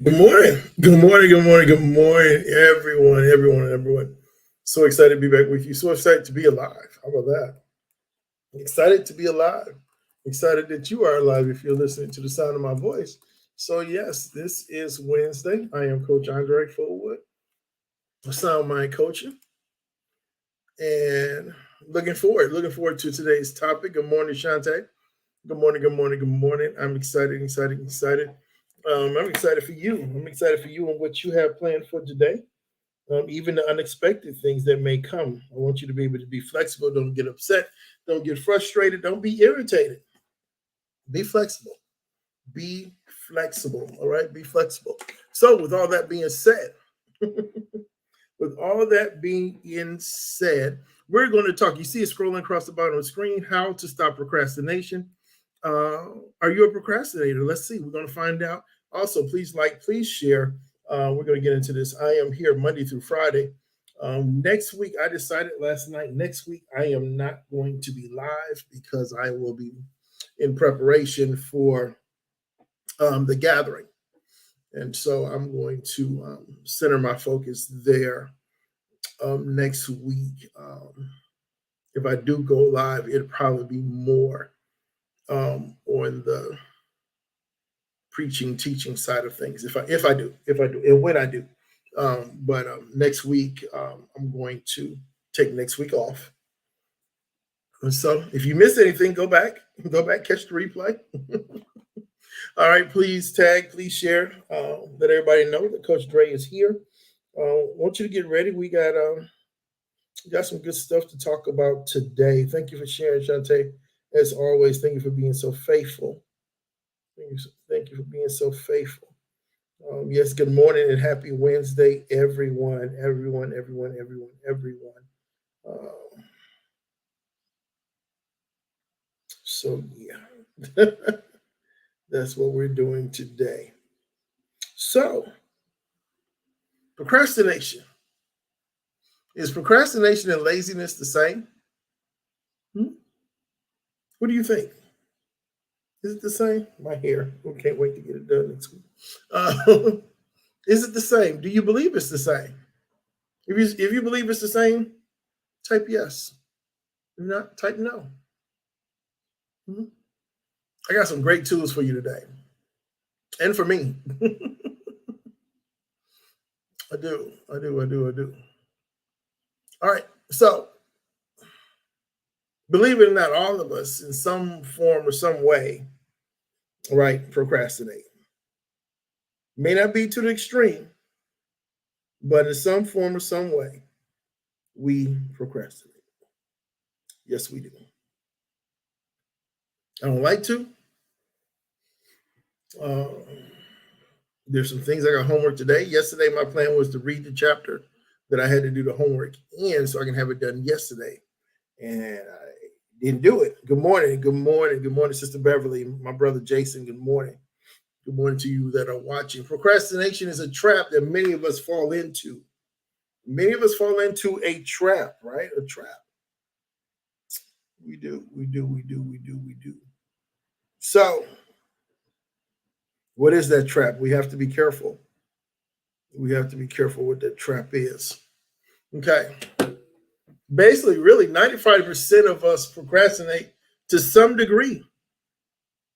Good morning. Good morning. Good morning. Good morning, everyone. So excited to be back with you. So excited to be alive. How about that? Excited to be alive. Excited that you are alive if you're listening to the sound of my voice. So, yes, this is Wednesday. I am Coach Andre Fullwood, Sound Mind Coaching, and looking forward to today's topic. Good morning, Shante. Good morning, good morning, good morning. I'm excited. I'm excited for you. I'm excited for you and what you have planned for today. Even the unexpected things that may come. I want you to be able to be flexible. Don't get upset. Don't get frustrated. Don't be irritated. Be flexible. Be flexible. All right. Be flexible. So, with all that being said, we're going to talk. You see it scrolling across the bottom of the screen, how to stop procrastination. Are you a procrastinator? Let's see. We're going to find out. Also, please like, please share. We're going to get into this. I am here Monday through Friday. Next week, I decided last night, next week, I am not going to be live because I will be in preparation for the gathering. And so I'm going to center my focus there next week. If I do go live, it'll probably be more on the preaching, teaching side of things. If I do, and when I do. But next week, I'm going to take next week off. And so if you miss anything, go back, catch the replay. All right, please tag, please share, let everybody know that Coach Dre is here. I want you to get ready. We got some good stuff to talk about today. Thank you for sharing, Shante. As always, thank you for being so faithful. Thank you for being so faithful. Yes, good morning and happy Wednesday, everyone. So, yeah, that's what we're doing today. So, procrastination. Is procrastination and laziness the same? What do you think? Is it the same? My hair. We can't wait to get it done next week. Is it the same? Do you believe it's the same? If you believe it's the same, type yes. If not, type no. I got some great tools for you today. And for me. I do. All right. So, believe it or not, all of us in some form or some way, right, procrastinate. May not be to the extreme, but in some form or some way, we procrastinate. Yes, we do. I don't like to. There's some things I got homework today. Yesterday, my plan was to read the chapter that I had to do the homework in so I can have it done yesterday. And I didn't do it. Good morning, Sister Beverly, my brother Jason. Good morning. Good morning to you that are watching. Procrastination is a trap that many of us fall into. Many of us fall into a trap, right? A trap. We do. So, what is that trap? We have to be careful. We have to be careful what that trap is. Okay. Basically, really, 95% of us procrastinate to some degree.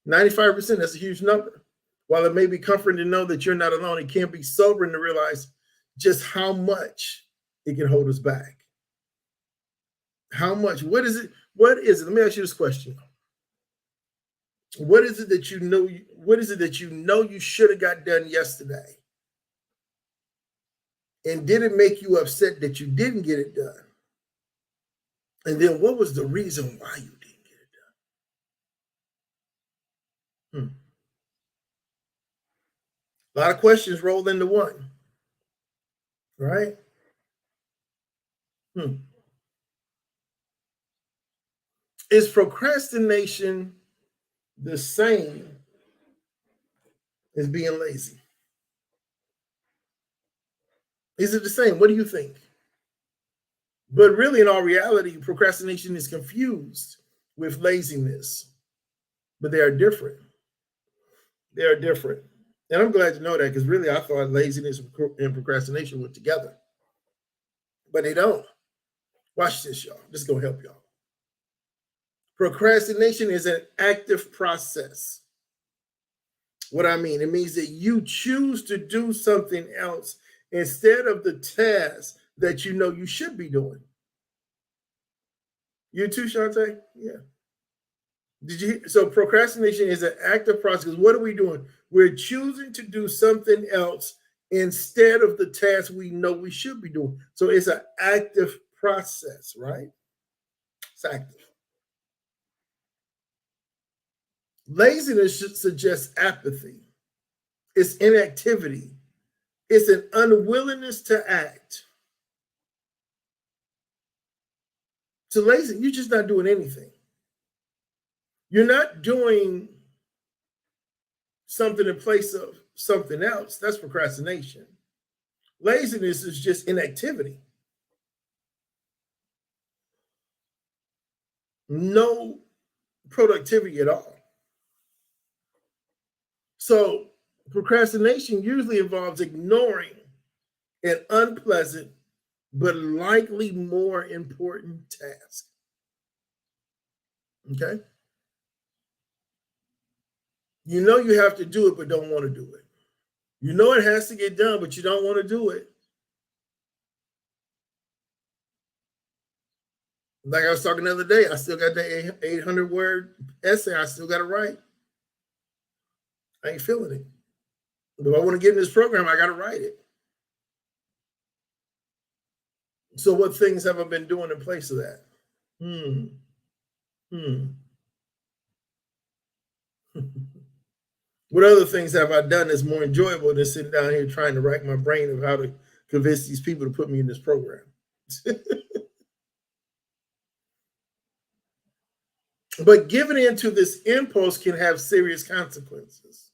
95%, that's a huge number. While it may be comforting to know that you're not alone, it can be sobering to realize just how much it can hold us back. How much? What is it? Let me ask you this question. What is it that you know? What is it that you know you should have got done yesterday? And did it make you upset that you didn't get it done? And then what was the reason why you didn't get it done? A lot of questions rolled into one, right? Is procrastination the same as being lazy? Is it the same? What do you think? But really, in all reality, procrastination is confused with laziness, but they are different. And I'm glad to know that, because really I thought laziness and procrastination went together, but they don't. Watch this, y'all. This is going to help y'all. Procrastination is an active process. What I mean, it means that you choose to do something else instead of the task that you know you should be doing. You too, Shantae? Yeah. Did you? So procrastination is an active process. What are we doing? We're choosing to do something else instead of the task we know we should be doing. So it's an active process, right? It's active. Laziness suggests apathy. It's inactivity. It's an unwillingness to act. So lazy, you're just not doing anything. You're not doing something in place of something else. That's procrastination. Laziness is just inactivity. No productivity at all. So procrastination usually involves ignoring an unpleasant but likely more important task. Okay? You know you have to do it, but don't want to do it. You know it has to get done, but you don't want to do it. Like I was talking the other day, I still got that 800-word essay I still got to write. I ain't feeling it. If I want to get in this program, I got to write it. So what things have I been doing in place of that? What other things have I done that's more enjoyable than sitting down here trying to rack my brain of how to convince these people to put me in this program? But giving in to this impulse can have serious consequences.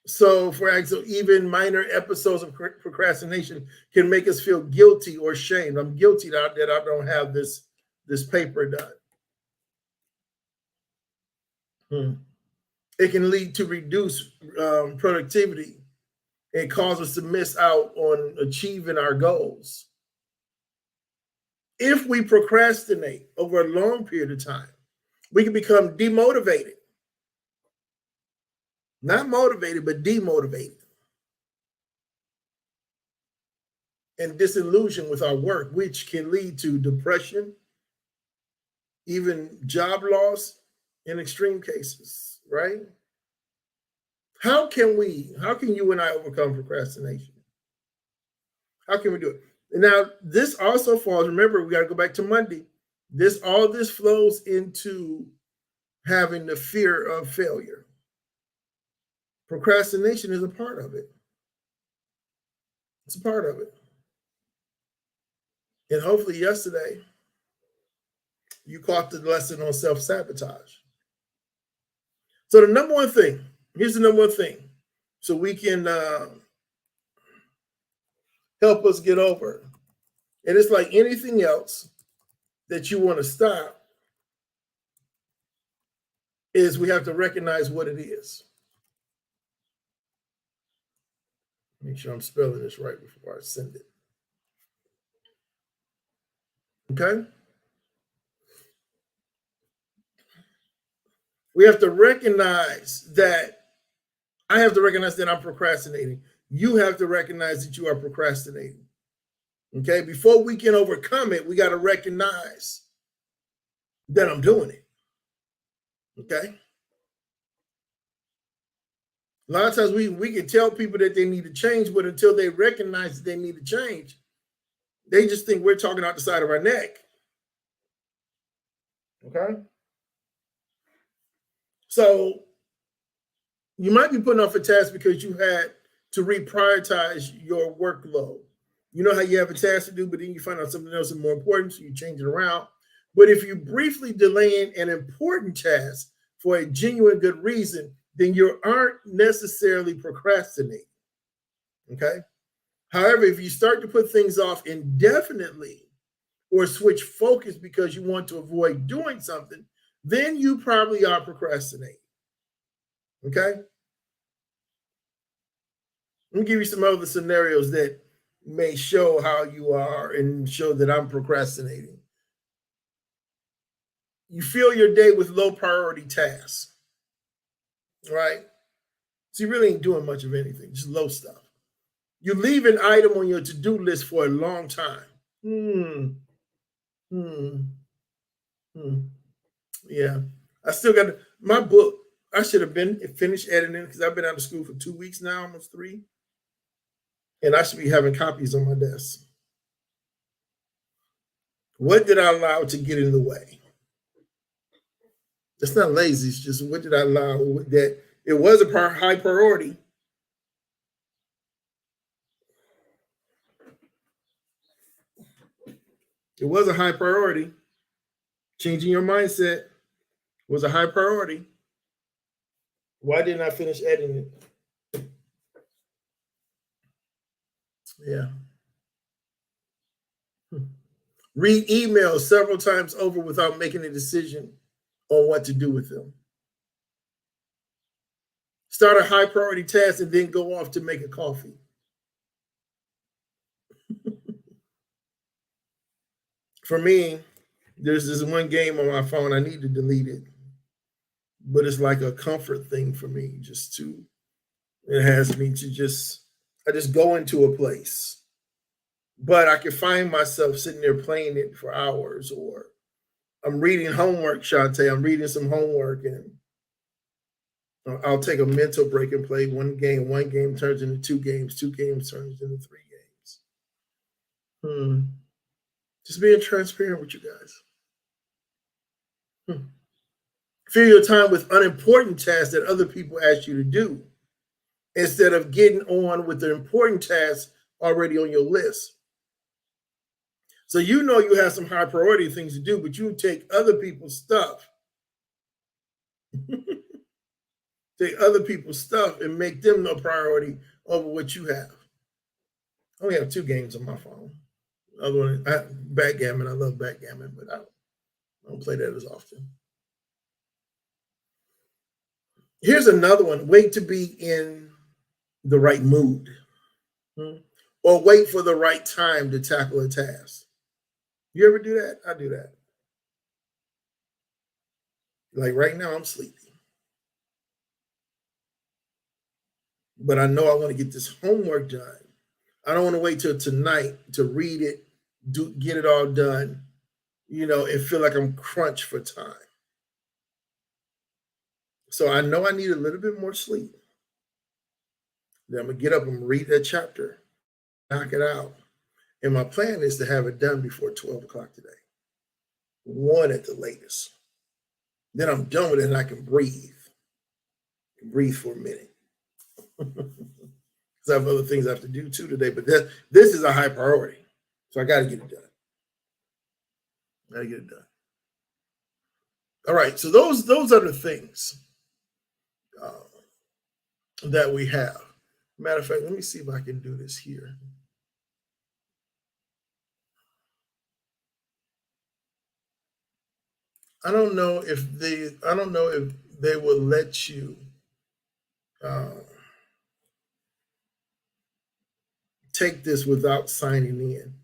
So, for example, even minor episodes of procrastination can make us feel guilty or shamed. I'm guilty that I don't have this paper done. It can lead to reduced productivity and cause us to miss out on achieving our goals. If we procrastinate over a long period of time, we can become demotivated. Not motivated, but demotivated. And disillusioned with our work, which can lead to depression, even job loss in extreme cases, right? How can you and I overcome procrastination? How can we do it? And now this also falls, remember, we got to go back to Monday. All this flows into having the fear of failure. Procrastination is a part of it. It's a part of it. And hopefully yesterday you caught the lesson on self-sabotage. So here's the number one thing, so we can help us get over it. And it's like anything else that you want to stop, is we have to recognize what it is. Make sure I'm spelling this right before I send it. Okay? We have to recognize that I have to recognize that I'm procrastinating. You have to recognize that you are procrastinating. Okay? Before we can overcome it, we got to recognize that I'm doing it. Okay? A lot of times we can tell people that they need to change, but until they recognize that they need to change, they just think we're talking out the side of our neck. Okay? So you might be putting off a task because you had to reprioritize your workload. You know how you have a task to do, but then you find out something else is more important, so you change it around. But if you briefly delay an important task for a genuine good reason, then you aren't necessarily procrastinating. Okay? However, if you start to put things off indefinitely or switch focus because you want to avoid doing something, then you probably are procrastinating. Okay? Let me give you some other scenarios that may show how you are and show that I'm procrastinating. You fill your day with low priority tasks, right? So you really ain't doing much of anything, just low stuff. You leave an item on your to-do list for a long time. Hmm. Hmm. Hmm. Yeah. I still got my book. I should have been finished editing because I've been out of school for 2 weeks now, almost three. And I should be having copies on my desk. What did I allow to get in the way? It's not lazy. It's just what did I allow that it was a high priority. It was a high priority. Changing your mindset was a high priority. Why didn't I finish editing it? Yeah. Read emails several times over without making a decision on what to do with them. Start a high priority task and then go off to make a coffee. For me, there's this one game on my phone. I need to delete it, but it's like a comfort thing for me. It has me to I just go into a place, but I can find myself sitting there playing it for hours, or I'm reading homework, Shantae. I'm reading some homework, and I'll take a mental break and play one game. One game turns into two games. Two games turns into three games. Just being transparent with you guys. Fill your time with unimportant tasks that other people ask you to do instead of getting on with the important tasks already on your list. So you know you have some high priority things to do, but you take other people's stuff, take other people's stuff and make them a priority over what you have. I only have two games on my phone. Other one, backgammon. I love backgammon, but I don't play that as often. Here's another one. Wait to be in the right mood. Or wait for the right time to tackle a task. You ever do that? I do that. Like right now, I'm sleepy, but I know I want to get this homework done. I don't want to wait till tonight to read it, get it all done, and feel like I'm crunched for time. So I know I need a little bit more sleep. Then I'm gonna get up and read that chapter, knock it out. And my plan is to have it done before 12 o'clock today, one at the latest. Then I'm done with it and I can breathe for a minute. Because I have other things I have to do too today, but this is a high priority. So I got to get it done. Got to get it done. All right. So those are the things that we have. Matter of fact, let me see if I can do this here. I don't know if they will let you take this without signing in.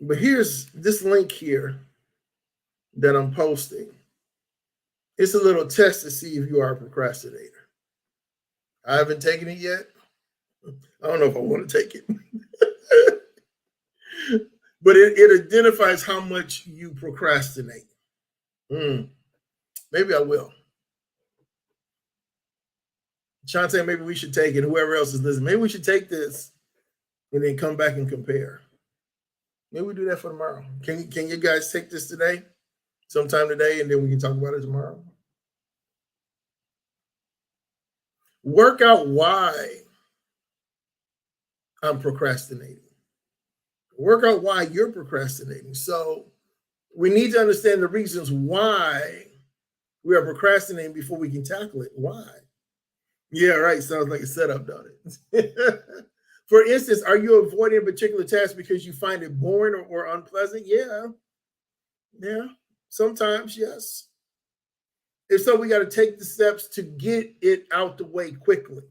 But here's this link here that I'm posting. It's a little test to see if you are a procrastinator. I haven't taken it yet. I don't know if I want to take it. But it identifies how much you procrastinate. Maybe I will. Shantae, maybe we should take it. Whoever else is listening, maybe we should take this and then come back and compare. Maybe we do that for tomorrow. Can you guys take this today? Sometime today, and then we can talk about it tomorrow. Work out why I'm procrastinating. Work out why you're procrastinating. So we need to understand the reasons why we are procrastinating before we can tackle it. Why? Yeah, right. Sounds like a setup, don't it? For instance, are you avoiding a particular task because you find it boring or unpleasant? Yeah. Yeah. Sometimes, yes. If so, we got to take the steps to get it out the way quickly.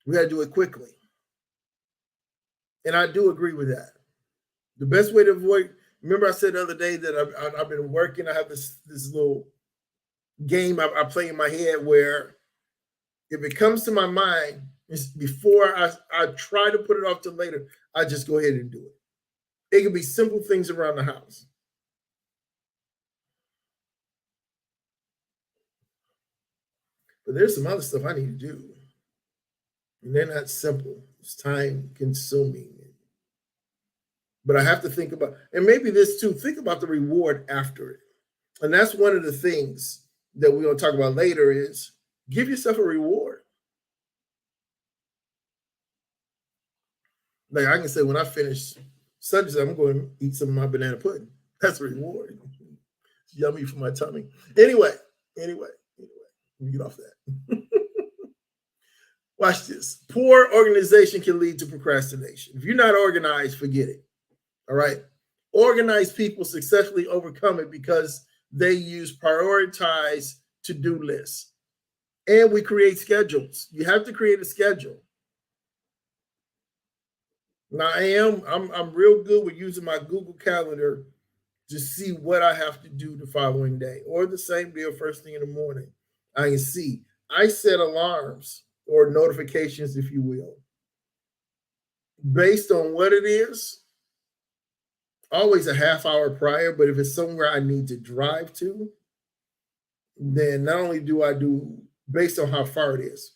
We got to do it quickly. And I do agree with that. The best way to avoid, remember I said the other day that I've been working, I have this little game I play in my head where if it comes to my mind, before I try to put it off till later, I just go ahead and do it. It could be simple things around the house. But there's some other stuff I need to do. And they're not simple. It's time consuming. But I have to think about, and maybe this too, think about the reward after it. And that's one of the things that we're going to talk about later is give yourself a reward. Like I can say when I finish such, I'm going to eat some of my banana pudding. That's a reward. It's yummy for my tummy. Anyway, let me get off that. Watch this. Poor organization can lead to procrastination. If you're not organized, forget it. All right. Organized people successfully overcome it because they use prioritized to-do lists. And we create schedules. You have to create a schedule. Now I'm real good with using my Google Calendar to see what I have to do the following day or the same day or first thing in the morning. I can see. I set alarms or notifications, if you will, based on what it is, always a half hour prior, but if it's somewhere I need to drive to, then not only do I do based on how far it is,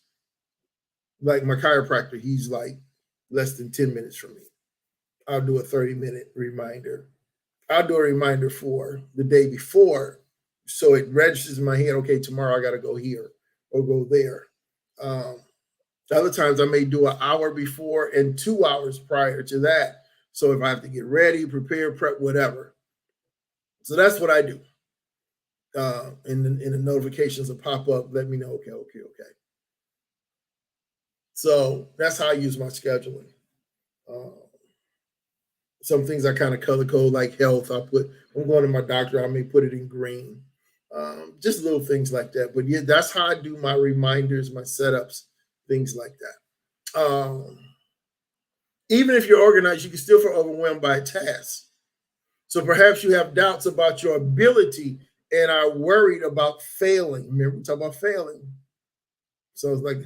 like my chiropractor, he's like less than 10 minutes from me. I'll do a 30-minute reminder. I'll do a reminder for the day before so it registers in my head, okay, tomorrow I got to go here or go there. Other times I may do an hour before and 2 hours prior to that. So if I have to get ready, prepare, prep, whatever. So that's what I do. And the notifications will pop up, let me know, okay. So that's how I use my scheduling. Some things I kind of color code, like health. I'm going to my doctor, I may put it in green. Just little things like that. But yeah, that's how I do my reminders, my setups, things like that. Even if you're organized, you can still feel overwhelmed by a task. So perhaps you have doubts about your ability and are worried about failing. Remember, we talk about failing. So it's like,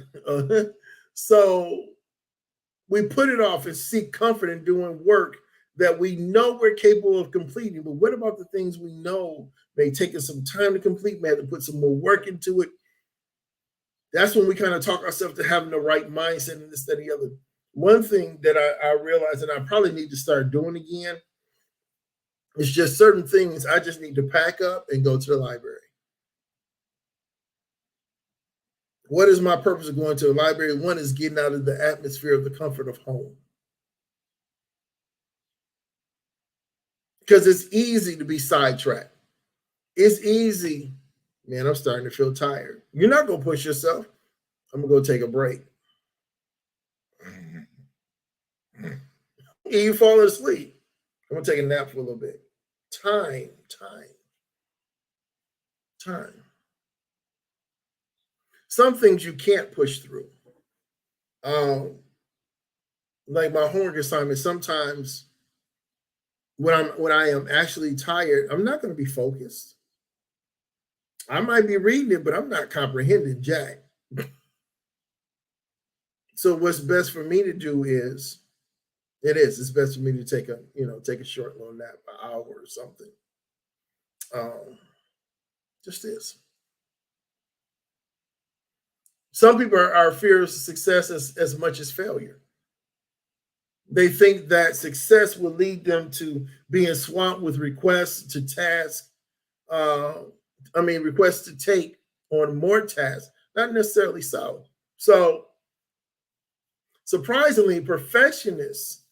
so we put it off and seek comfort in doing work that we know we're capable of completing. But what about the things we know may take us some time to complete, may have to put some more work into it? That's when we kind of talk ourselves to having the right mindset and this, that, and the other. One thing that I realized that I probably need to start doing again is just certain things I just need to pack up and go to the library. What is my purpose of going to the library? One is getting out of the atmosphere of the comfort of home. Because it's easy to be sidetracked. It's easy. Man, I'm starting to feel tired. You're not going to push yourself. I'm going to go take a break. You fall asleep. I'm going to take a nap for a little bit. Time. Some things you can't push through. Like my homework assignment, sometimes when I am actually tired, I'm not going to be focused. I might be reading it, but I'm not comprehending jack. So what's best for me to do is, it's best for me to take a short little nap, an hour or something. Just this. Some people are fears of success as much as failure. They think that success will lead them to being swamped with requests to task. Requests to take on more tasks. Not necessarily so. So, surprisingly, perfectionists,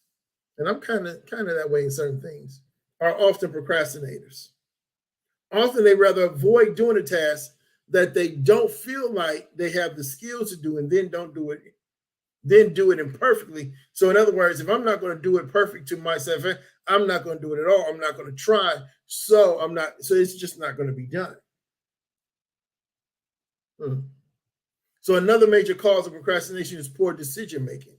and I'm kind of that way in certain things, are often procrastinators. Often they rather avoid doing a task that they don't feel like they have the skills to do, and then don't do it. Then do it imperfectly. So in other words, if I'm not going to do it perfect to myself, I'm not going to do it at all. I'm not going to try. So it's just not going to be done. So another major cause of procrastination is poor decision making.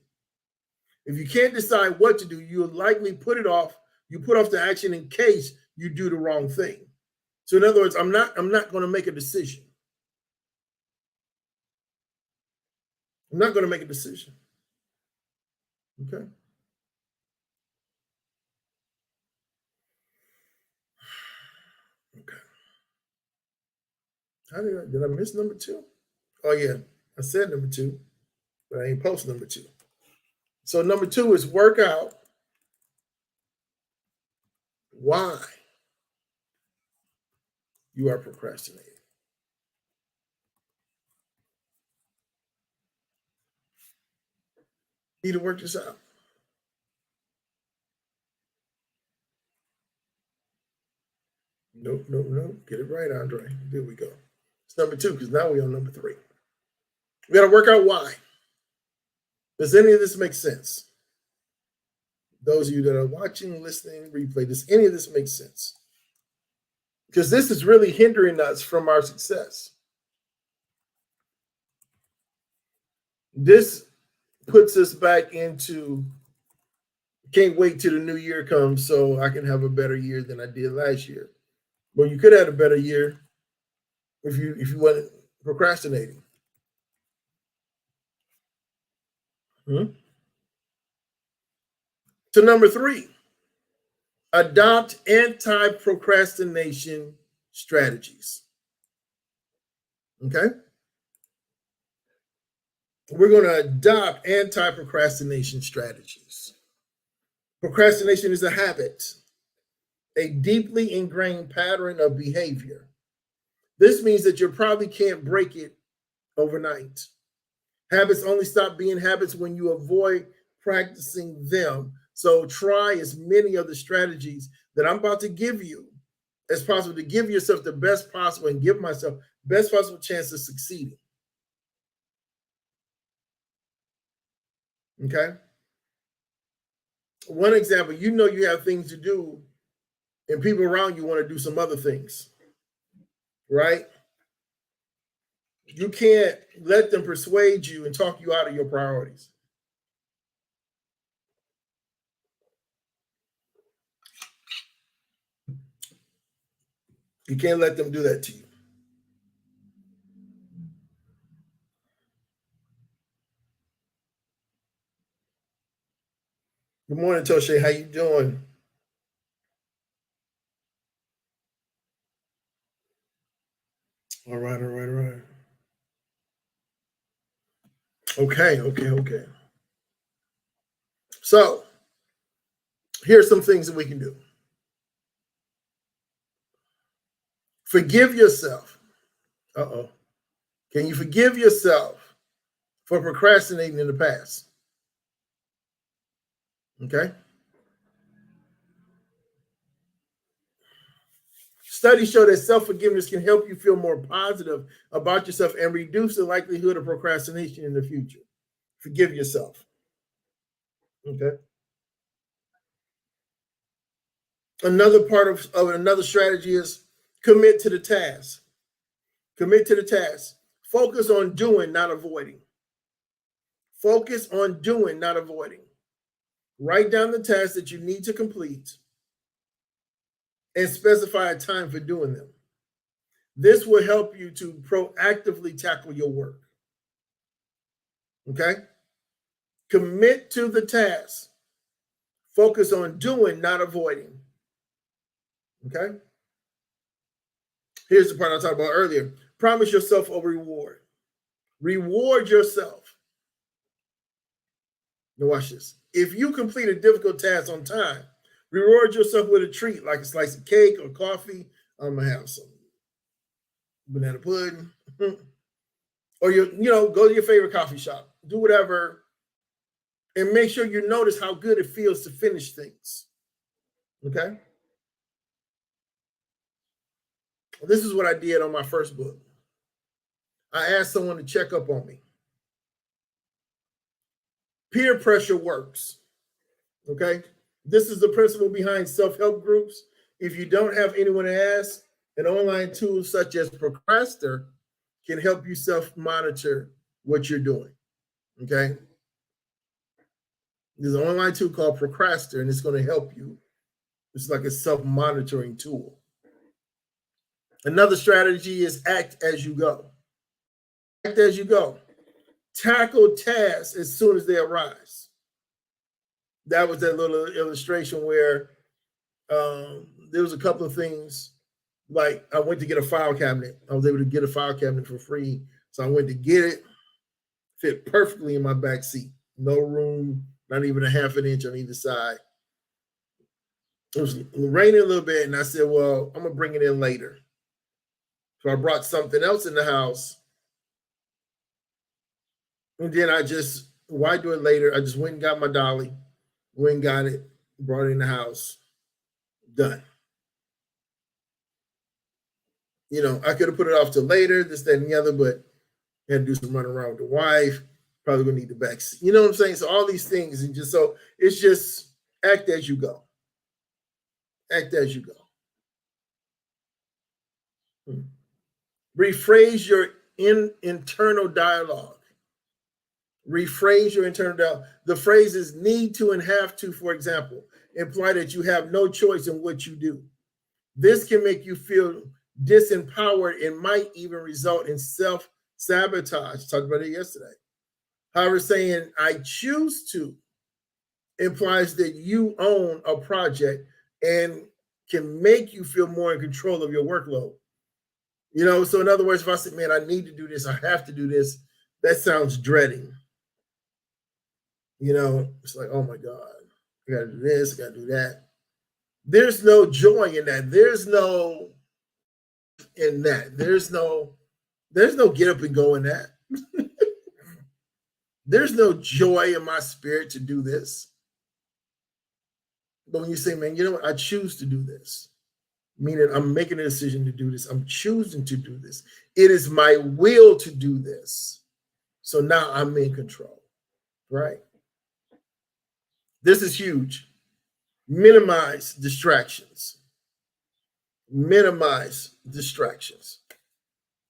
If you can't decide what to do, you'll likely put it off. You put off the action in case you do the wrong thing. So in other words, I'm not going to make a decision. I'm not going to make a decision. Okay. Okay. How did I miss number 2? Oh yeah, I said number 2, but I ain't post number 2. So number 2 is work out why you are procrastinating. Need to work this out. Nope. Get it right, Andre. There we go. It's number 2 because now we're on number 3. We got to work out why. Does any of this make sense? Those of you that are watching, listening, replay, does any of this make sense? Because this is really hindering us from our success. This puts us back into can't wait till the new year comes so I can have a better year than I did last year. Well, you could have had a better year if you weren't procrastinating. So number 3, adopt anti-procrastination strategies. Okay? We're going to adopt anti-procrastination strategies. Procrastination is a habit, a deeply ingrained pattern of behavior. This means that you probably can't break it overnight. Habits only stop being habits when you avoid practicing them. So try as many of the strategies that I'm about to give you as possible to give yourself the best possible and give myself best possible chance of succeeding. Okay? One example, you have things to do and people around you want to do some other things, right? You can't let them persuade you and talk you out of your priorities. You can't let them do that to you. Good morning, Toshe. How you doing? All right. Okay. So here's some things that we can do. Forgive yourself. Can you forgive yourself for procrastinating in the past? Okay. Studies show that self-forgiveness can help you feel more positive about yourself and reduce the likelihood of procrastination in the future. Forgive yourself. Okay. Another part of another strategy is commit to the task. Commit to the task. Focus on doing, not avoiding. Focus on doing, not avoiding. Write down the tasks that you need to complete and specify a time for doing them. This will help you to proactively tackle your work. Okay? Commit to the task. Focus on doing, not avoiding. Okay? Here's the part I talked about earlier. Promise yourself a reward. Reward yourself. Now watch this. If you complete a difficult task on time, reward yourself with a treat like a slice of cake or coffee. I'm gonna have some banana pudding, or go to your favorite coffee shop. Do whatever, and make sure you notice how good it feels to finish things. Okay. This is what I did on my first book. I asked someone to check up on me. Peer pressure works. Okay. This is the principle behind self-help groups. If you don't have anyone to ask, an online tool such as Procrastinator can help you self-monitor what you're doing. Okay. There's an online tool called Procrastinator, and it's going to help you. It's like a self-monitoring tool. Another strategy is act as you go. Act as you go. Tackle tasks as soon as they arise. That was that little illustration where there was a couple of things. Like I went to get a file cabinet. I was able to get a file cabinet for free. So I went to get it. Fit perfectly in my back seat. No room, not even a half an inch on either side. It was raining a little bit, and I said, well, I'm going to bring it in later. So I brought something else in the house. And then why do it later? I just went and got my dolly, went and got it, brought it in the house. Done. You know, I could have put it off till later, this, that, and the other, but I had to do some running around with the wife. Probably gonna need the back seat. You know what I'm saying? So all these things, and so it's just act as you go. Act as you go. Rephrase your internal dialogue. Rephrase your internal dialogue. The phrases need to and have to, for example, imply that you have no choice in what you do. This can make you feel disempowered and might even result in self-sabotage. Talked about it yesterday. However, saying I choose to implies that you own a project and can make you feel more in control of your workload. You know, so in other words, if I say, man, I need to do this, I have to do this, that sounds dreading. You know, it's like, oh my God, I got to do this, I got to do that. There's no joy in that. There's no get up and go in that. There's no joy in my spirit to do this. But when you say, man, you know what, I choose to do this, meaning I'm making a decision to do this. I'm choosing to do this. It is my will to do this. So now I'm in control, right? This is huge. Minimize distractions. Minimize distractions.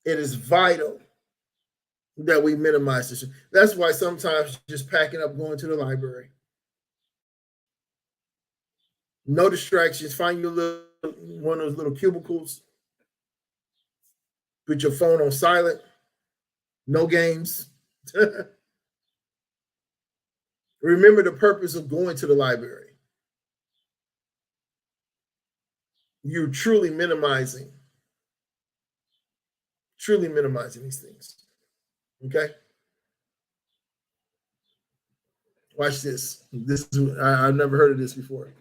It is vital that we minimize this. That's why sometimes just packing up, going to the library. No distractions. Find your one of those little cubicles. Put your phone on silent. No games. Remember the purpose of going to the library. You're truly minimizing these things. Okay? Watch this. I've never heard of this before.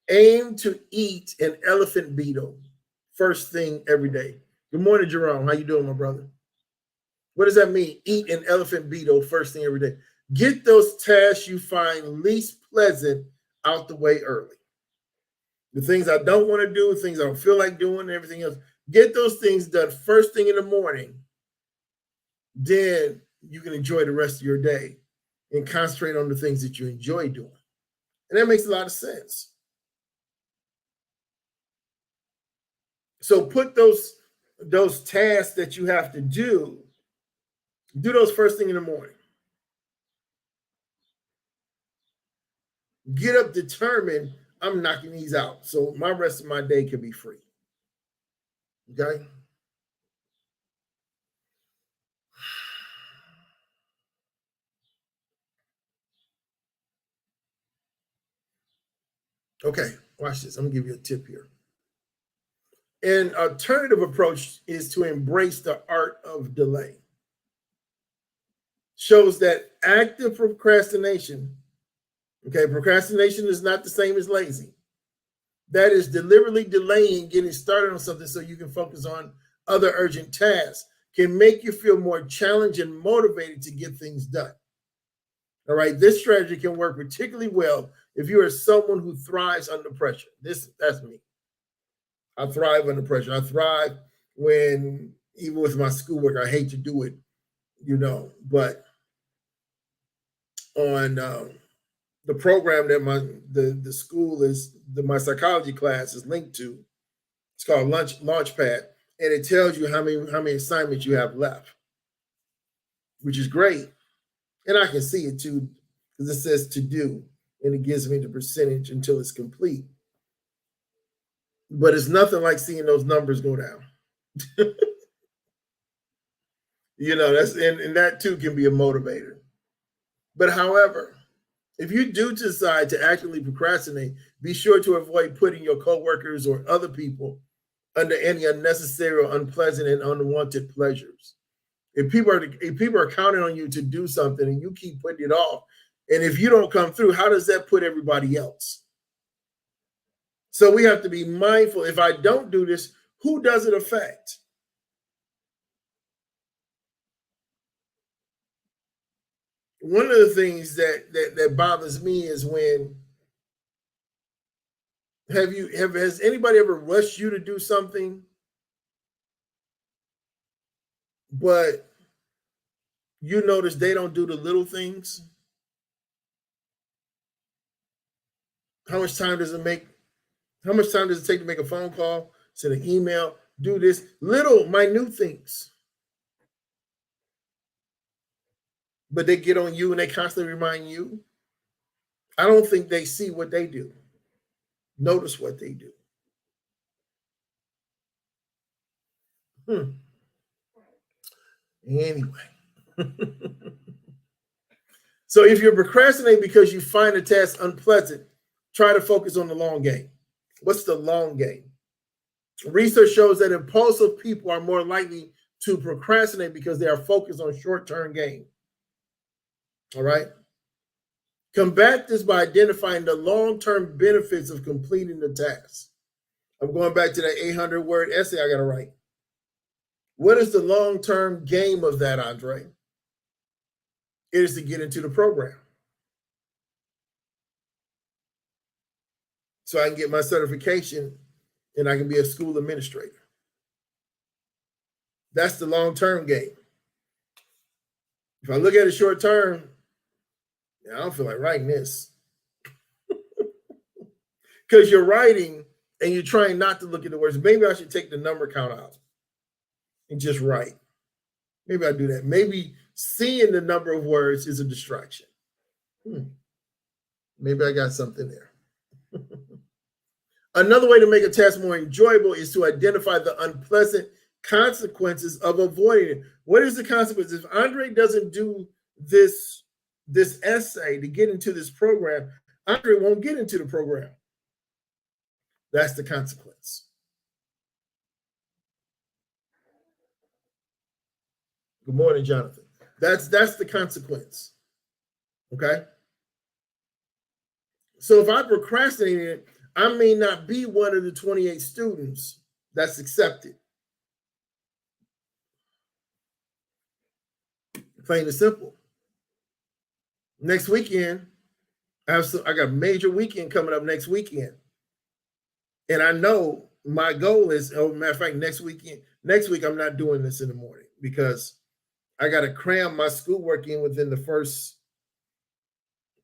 Aim to eat an elephant beetle first thing every day. Good morning, Jerome. How you doing, my brother? What does that mean? Eat an elephant beetle first thing every day. Get those tasks you find least pleasant out the way early. The things I don't want to do, things I don't feel like doing, and everything else. Get those things done first thing in the morning. Then you can enjoy the rest of your day and concentrate on the things that you enjoy doing. And that makes a lot of sense. So put those tasks that you have to do those first thing in the morning. Get up determined, I'm knocking these out. So my rest of my day can be free. Okay? Okay, watch this. I'm going to give you a tip here. An alternative approach is to embrace the art of delay. Shows that active procrastination, okay, procrastination is not the same as lazy. That is deliberately delaying getting started on something so you can focus on other urgent tasks, can make you feel more challenged and motivated to get things done. All right, this strategy can work particularly well if you are someone who thrives under pressure. That's me. I thrive under pressure. I thrive when, even with my schoolwork, I hate to do it, you know, but on the program that the school my psychology class is linked to, it's called Launchpad, and it tells you how many assignments you have left. which is great. And I can see it too, because it says to do, and it gives me the percentage until it's complete. But it's nothing like seeing those numbers go down. That's and that too can be a motivator. But however, if you do decide to actively procrastinate, be sure to avoid putting your coworkers or other people under any unnecessary or unpleasant and unwanted pleasures. If people are counting on you to do something and you keep putting it off, and if you don't come through, how does that put everybody else? So we have to be mindful. If I don't do this, who does it affect? One of the things that bothers me is when has anybody ever rushed you to do something, but you notice they don't do the little things? How much time does it make? How much time does it take to make a phone call, send an email, do this little minute things? But they get on you and they constantly remind you. I don't think they see what they do. Notice what they do. Anyway. So if you're procrastinating because you find a task unpleasant, try to focus on the long game. What's the long game? Research shows that impulsive people are more likely to procrastinate because they are focused on short-term gain. All right. Combat this by identifying the long-term benefits of completing the task. I'm going back to that 800-word essay I got to write. What is the long-term game of that, Andre? It is to get into the program, so I can get my certification and I can be a school administrator. That's the long-term game. If I look at it short term, I don't feel like writing this. Because you're writing and you're trying not to look at the words. Maybe I should take the number count out and just write. Maybe I do that. Maybe seeing the number of words is a distraction. Maybe I got something there. Another way to make a task more enjoyable is to identify the unpleasant consequences of avoiding it. What is the consequence? If Andre doesn't do this essay to get into this program, Andre won't get into the program. That's the consequence. Good morning, Jonathan. That's the consequence. Okay. So if I procrastinated, I may not be one of the 28 students that's accepted. Plain and simple. Next weekend, I got a major weekend coming up next weekend. And I know my goal is, matter of fact, next week I'm not doing this in the morning because I got to cram my schoolwork in within the first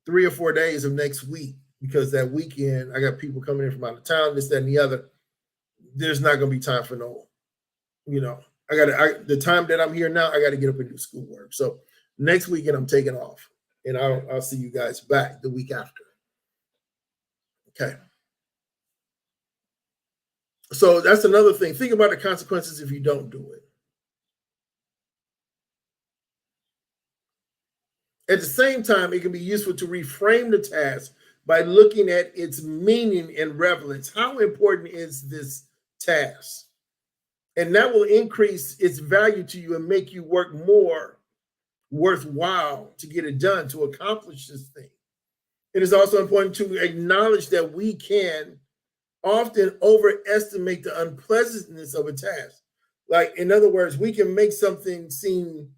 3 or 4 days of next week, because that weekend I got people coming in from out of town, this, that, and the other. There's not going to be time for the time that I'm here now, I got to get up and do schoolwork. So next weekend I'm taking off, and I'll see you guys back the week after. Okay. So that's another thing. Think about the consequences if you don't do it. At the same time, it can be useful to reframe the task by looking at its meaning and relevance. How important is this task? And that will increase its value to you and make you work more worthwhile to get it done, to accomplish this thing. It is also important to acknowledge that we can often overestimate the unpleasantness of a task. Like, in other words, we can make something seem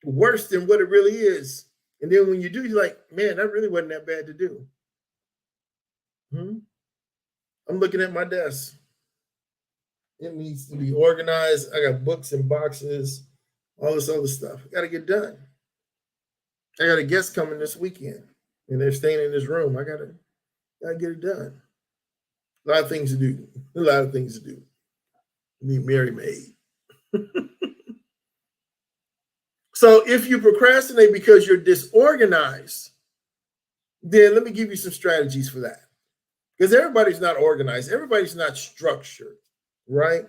worse than what it really is. And then when you do, you're like, man, that really wasn't that bad to do. I'm looking at my desk. It needs to be organized. I got books and boxes, all this other stuff. I got to get done. I got a guest coming this weekend, and they're staying in this room. I gotta get it done. A lot of things to do. Need Mary Maid. So if you procrastinate because you're disorganized, then let me give you some strategies for that. Because everybody's not organized, everybody's not structured, right?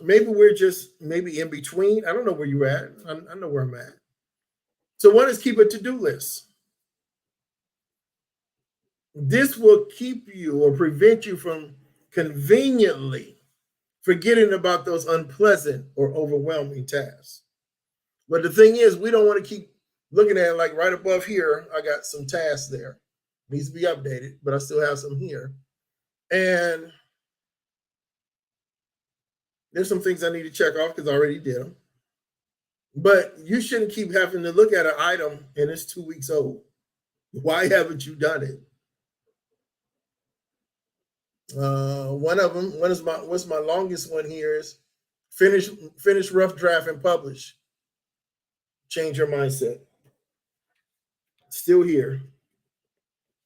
Maybe we're just maybe in between. I don't know where you're at. I know where I'm at. So one is keep a to-do list. This will keep you or prevent you from conveniently forgetting about those unpleasant or overwhelming tasks. But the thing is, we don't want to keep looking at it like right above here. I got some tasks there. Needs to be updated, but I still have some here. And there's some things I need to check off because I already did them. But you shouldn't keep having to look at an item and it's 2 weeks old. Why haven't you done it? One of them, what's my longest one here is finish rough draft and publish. Change your mindset. Still here.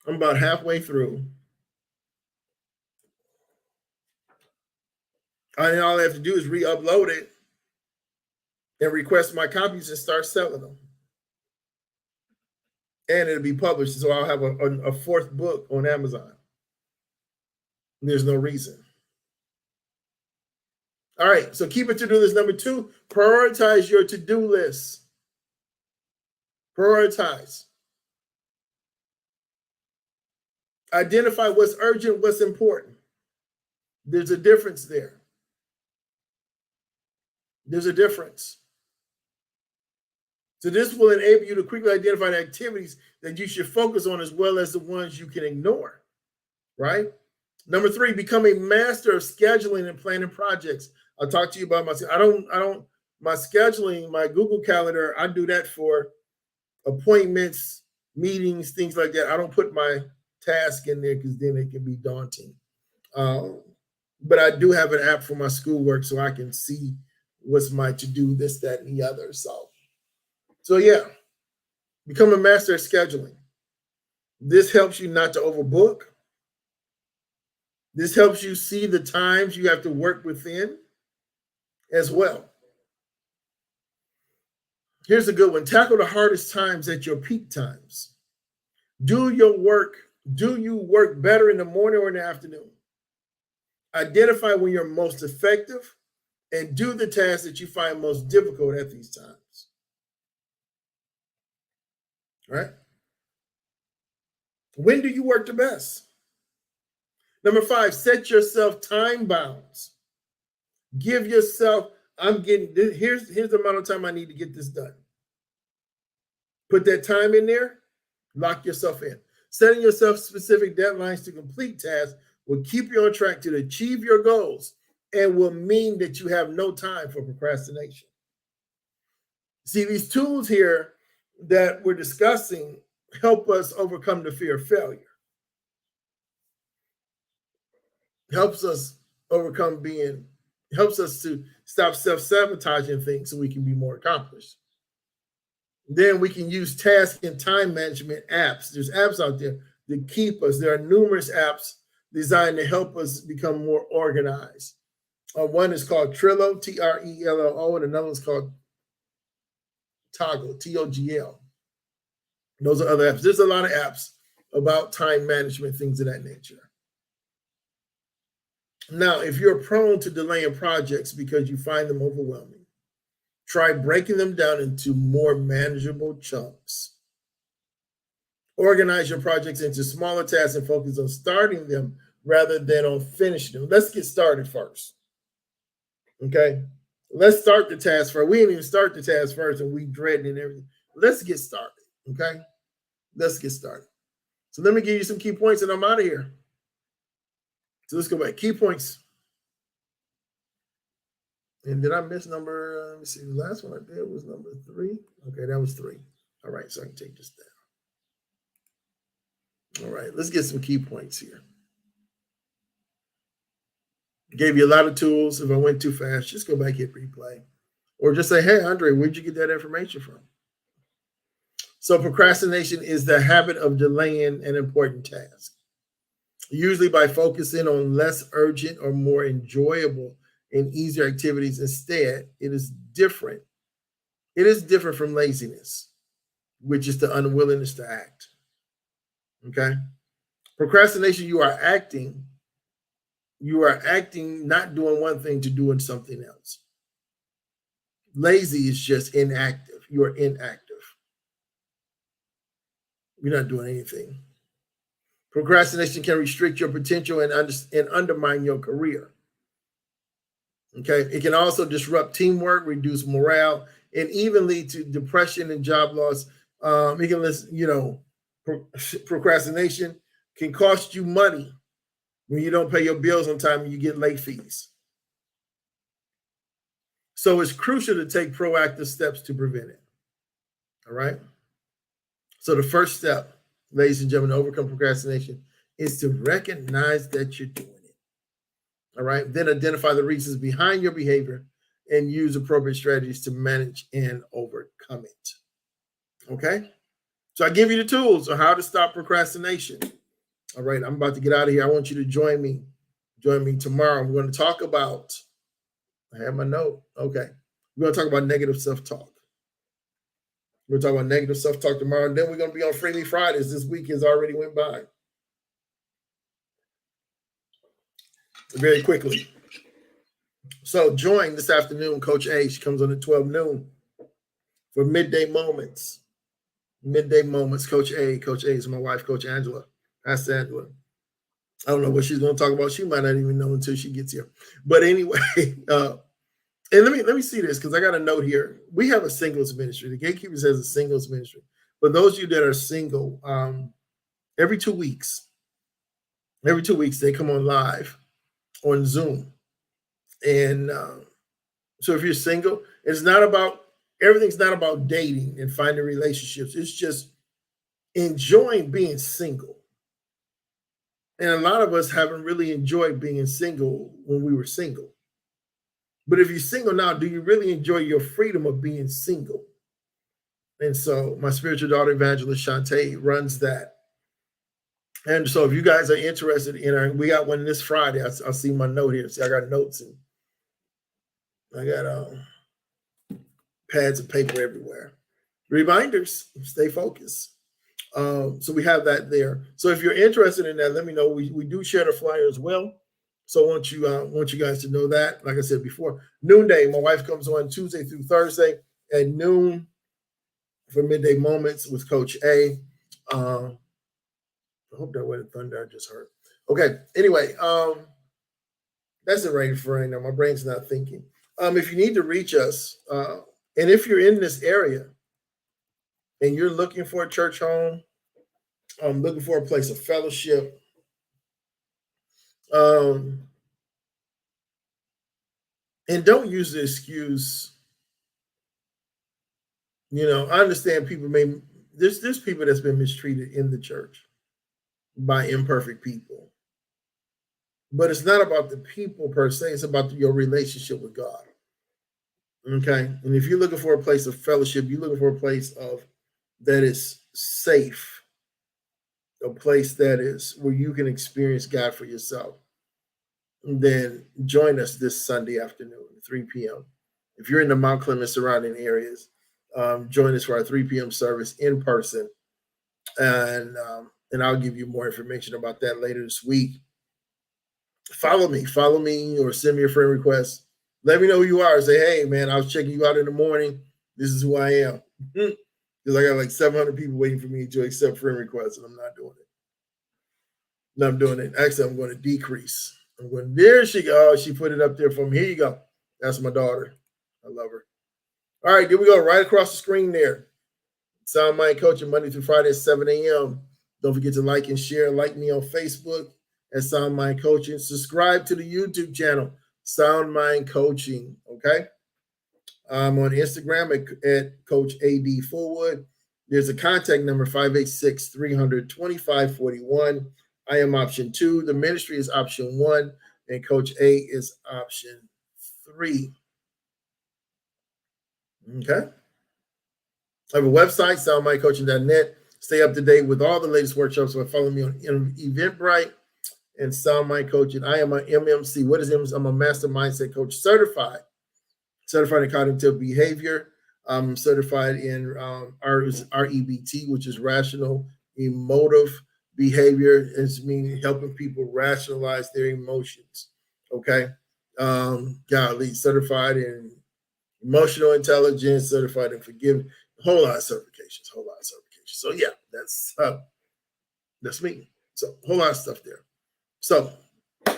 I'm about halfway through. All I have to do is re-upload it and request my copies and start selling them. And it'll be published, so I'll have a fourth book on Amazon. There's no reason. All right, so keep a to-do list. Number 2, prioritize your to-do list. Prioritize. Identify what's urgent, what's important. There's a difference there. There's a difference. So this will enable you to quickly identify the activities that you should focus on as well as the ones you can ignore, right? Number 3, become a master of scheduling and planning projects. I'll talk to you about my scheduling, my Google Calendar, I do that for appointments, meetings, things like that. I don't put my task in there because then it can be daunting. But I do have an app for my schoolwork so I can see what's my to-do, this, that, and the other. So yeah, become a master at scheduling. This helps you not to overbook. This helps you see the times you have to work within as well. Here's a good one. Tackle the hardest times at your peak times. Do you work better in the morning or in the afternoon? Identify when you're most effective and do the tasks that you find most difficult at these times. Right? When do you work the best? Number 5, set yourself time bounds. Give yourself, here's the amount of time I need to get this done. Put that time in there, lock yourself in. Setting yourself specific deadlines to complete tasks will keep you on track to achieve your goals and will mean that you have no time for procrastination. See, these tools here that we're discussing help us overcome the fear of failure. Helps us to stop self-sabotaging things so we can be more accomplished. Then we can use task and time management apps. There's apps out there that keep us. There are numerous apps designed to help us become more organized. One is called Trello, Trello, and another is called Toggle, Togl. Those are other apps. There's a lot of apps about time management, things of that nature. Now, if you're prone to delaying projects because you find them overwhelming, try breaking them down into more manageable chunks. Organize your projects into smaller tasks and focus on starting them rather than on finishing them. Let's get started first. Okay? Let's start the task first. We didn't even start the task first and we dread it and everything. Let's get started. Okay? Let's get started. So let me give you some key points and I'm out of here. So let's go back. Key points. And did I miss number? Let me see. The last one I did was number 3. Okay, that was 3. All right, so I can take this down. All right, let's get some key points here. Gave you a lot of tools. If I went too fast, just go back, hit replay. Or just say, hey, Andre, where'd you get that information from? So procrastination is the habit of delaying an important task, usually by focusing on less urgent or more enjoyable and easier activities. Instead, it is different It is different from laziness, which is the unwillingness to act. Okay. Procrastination, you are acting, not doing one thing to doing something else. Lazy is just inactive. You are inactive. You're not doing anything. Procrastination can restrict your potential and undermine your career. Okay. It can also disrupt teamwork, reduce morale, and even lead to depression and job loss. It can, procrastination can cost you money when you don't pay your bills on time and you get late fees. So it's crucial to take proactive steps to prevent it. All right. So the first step, ladies and gentlemen, to overcome procrastination is to recognize that you're doing it. All right. Then identify the reasons behind your behavior and use appropriate strategies to manage and overcome it. Okay. So I give you the tools on how to stop procrastination. All right. I'm about to get out of here. I want you to join me. Join me tomorrow. We're going to talk about, I have my note. Okay. We're going to talk about negative self-talk. We're talking about negative self-talk tomorrow. And then we're going to be on Freely Fridays. This week has already went by very quickly. So join this afternoon, Coach A. She comes on at 12 noon for Midday Moments. Midday Moments, Coach A. Coach A is my wife, Coach Angela. Pastor Angela. I don't know what she's going to talk about. She might not even know until she gets here. But anyway, and let me see this, because I got a note here. We have a singles ministry. The Gatekeepers has a singles ministry. But those of you that are single, every 2 weeks, they come on live on Zoom. And so if you're single, everything's not about dating and finding relationships. It's just enjoying being single. And a lot of us haven't really enjoyed being single when we were single. But if you're single now, do you really enjoy your freedom of being single? And so my spiritual daughter, Evangelist Shantae, runs that. And so if you guys are interested in her, we got one this Friday. I'll see my note here. See, I got notes and I got pads of paper everywhere. Reminders, stay focused. So we have that there. So if you're interested in that, let me know. We do share the flyer as well. So I want you guys to know that. Like I said before, noonday, my wife comes on Tuesday through Thursday at noon for Midday Moments with Coach A. I hope that wasn't thunder I just heard. Okay. Anyway, that's it right for right now. My brain's not thinking. If you need to reach us, and if you're in this area and you're looking for a church home, looking for a place of fellowship, and don't use the excuse, I understand there's people that's been mistreated in the church by imperfect people. But it's not about the people per se, it's about your relationship with God. Okay. And if you're looking for a place of fellowship, you're looking for a place that is safe, a place that is where you can experience God for yourself, then join us this Sunday afternoon, 3 p.m. If you're in the Mount Clement surrounding areas, join us for our 3 p.m. service in person. And I'll give you more information about that later this week. Follow me or send me a friend request. Let me know who you are. Say, hey, man, I was checking you out in the morning. This is who I am. Because I got like 700 people waiting for me to accept friend requests, and I'm not doing it. No, I'm doing it. Actually, I'm going to decrease. There she goes. Oh, she put it up there for me. Here you go. That's my daughter. I love her. All right, here we go. Right across the screen there. Sound Mind Coaching, Monday through Friday at 7 a.m. Don't forget to like and share. Like me on Facebook at Sound Mind Coaching. Subscribe to the YouTube channel, Sound Mind Coaching. Okay. I'm on Instagram at Coach A.D. Fullwood. There's a contact number, 586-300-2541. I am option 2. The ministry is option 1. And Coach A is option 3. Okay. I have a website, soundmindcoaching.net. Stay up to date with all the latest workshops. So follow me on Eventbrite and Sound Mind Coaching. I am an MMC. What is MMC? I'm a Master Mindset Coach certified in cognitive behavior. I'm certified in REBT, which is rational emotive behavior. It's meaning helping people rationalize their emotions. Okay. Golly, certified in emotional intelligence, certified in forgiving, a whole lot of certifications, whole lot of certifications. So yeah, that's me. So a whole lot of stuff there. So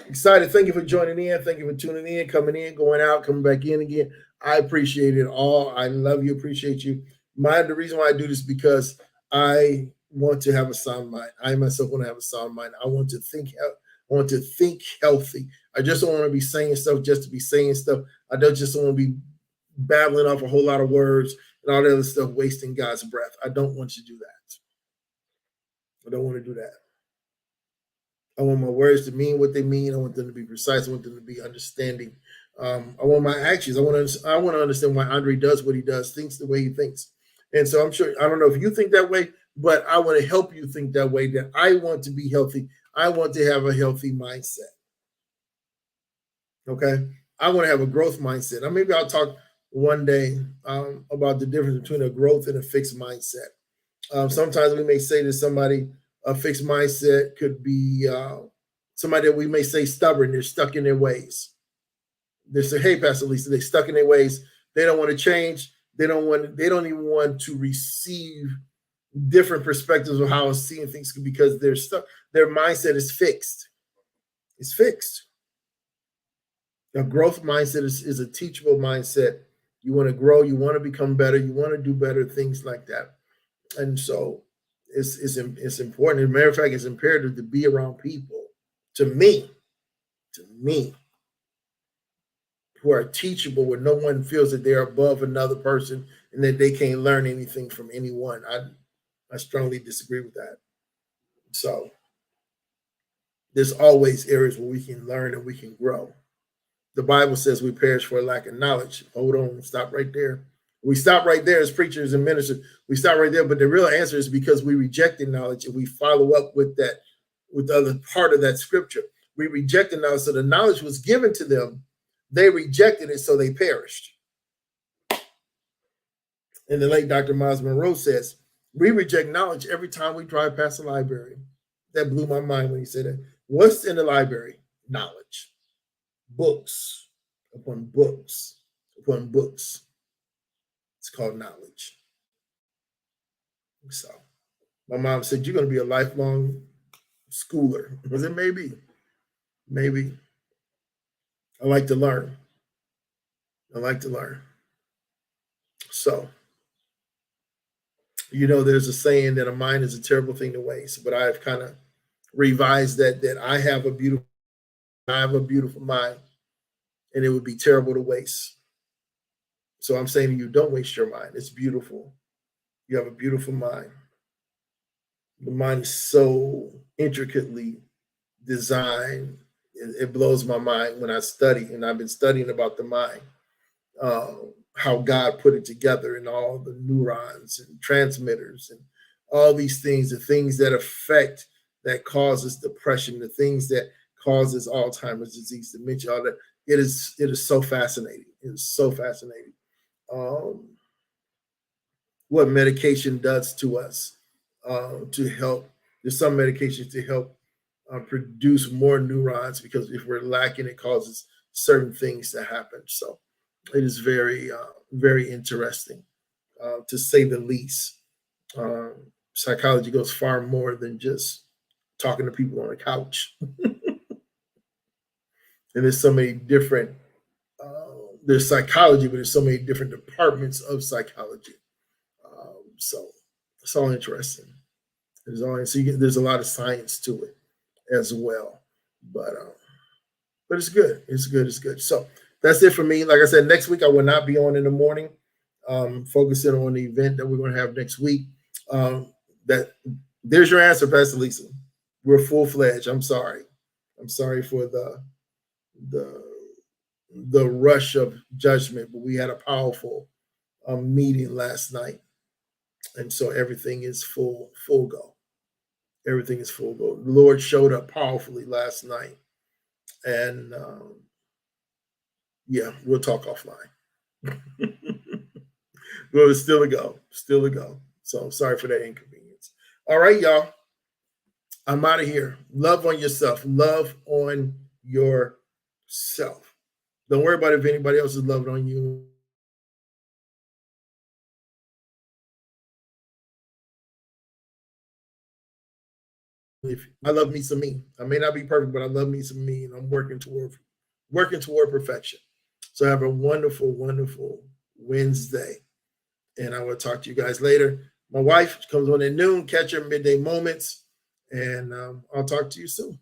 excited. Thank you for joining in. Thank you for tuning in, coming in, going out, coming back in again. I appreciate it all. I love you, appreciate you. The reason why I do this is because I want to have a sound mind. I myself want to have a sound mind. I want to think. I want to think healthy. I just don't want to be saying stuff just to be saying stuff. I don't just want to be babbling off a whole lot of words and all that other stuff, wasting God's breath. I don't want to do that. I don't want to do that. I want my words to mean what they mean. I want them to be precise. I want them to be understanding. I want my actions. I want to understand why Andre does what he does, thinks the way he thinks. And so I'm sure, I don't know if you think that way, but I want to help you think that way, that I want to be healthy. I want to have a healthy mindset. Okay. I want to have a growth mindset. Now, maybe I'll talk one day about the difference between a growth and a fixed mindset. Sometimes we may say to somebody, a fixed mindset could be somebody that we may say stubborn. They're stuck in their ways. They say, "Hey, Pastor Lisa, they're stuck in their ways. They don't want to change. They don't even want to receive different perspectives of how seeing things because they're stuck. Their mindset is fixed. It's fixed. A growth mindset is a teachable mindset. You want to grow. You want to become better. You want to do better things like that. And so it's important. As a matter of fact, it's imperative to be around people, to me, who are teachable, where no one feels that they're above another person and that they can't learn anything from anyone. I strongly disagree with that. So there's always areas where we can learn and we can grow. The Bible says we perish for a lack of knowledge. Hold on, stop right there. We stop right there as preachers and ministers. We stop right there. But the real answer is because we rejected knowledge and we follow up with that, with the other part of that scripture. We rejected knowledge. So the knowledge was given to them. They rejected it, so they perished. And the late Dr. Miles Monroe says, we reject knowledge every time we drive past the library. That blew my mind when he said that. What's in the library? Knowledge. Books upon books upon books. It's called knowledge. So my mom said, you're going to be a lifelong schooler. I said, maybe. I like to learn. So, there's a saying that a mind is a terrible thing to waste, but I've kind of revised that I have a beautiful mind, and it would be terrible to waste. So I'm saying to you, don't waste your mind. It's beautiful. You have a beautiful mind. The mind is so intricately designed. It blows my mind when I study, and I've been studying about the mind, how God put it together, and all the neurons and transmitters and all these things, the things that affect, that causes depression, the things that causes Alzheimer's disease, dementia, all that. It is so fascinating. It is so fascinating. What medication does to us to help. There's some medications to help produce more neurons, because if we're lacking, it causes certain things to happen. So it is very, very interesting, to say the least. Psychology goes far more than just talking to people on a couch. And there's so many different, there's psychology, but there's so many different departments of psychology. So it's all interesting. There's a lot of science to it as well. But it's good. It's good. So that's it for me. Like I said, next week I will not be on in the morning, focusing on the event that we're going to have next week. There's your answer, Pastor Lisa. We're full-fledged. I'm sorry for the rush of judgment, but we had a powerful meeting last night, and so everything is full go. Everything is full go. The Lord showed up powerfully last night, and we'll talk offline. Well, it's still a go, still a go. So sorry for that inconvenience. All right, y'all. I'm out of here. Love on yourself. Love on yourself. Don't worry about if anybody else is loving on you. If I love me some me. I may not be perfect, but I love me some me, and I'm working toward perfection. So have a wonderful, wonderful Wednesday, and I will talk to you guys later. My wife comes on at noon. Catch her midday moments, and I'll talk to you soon.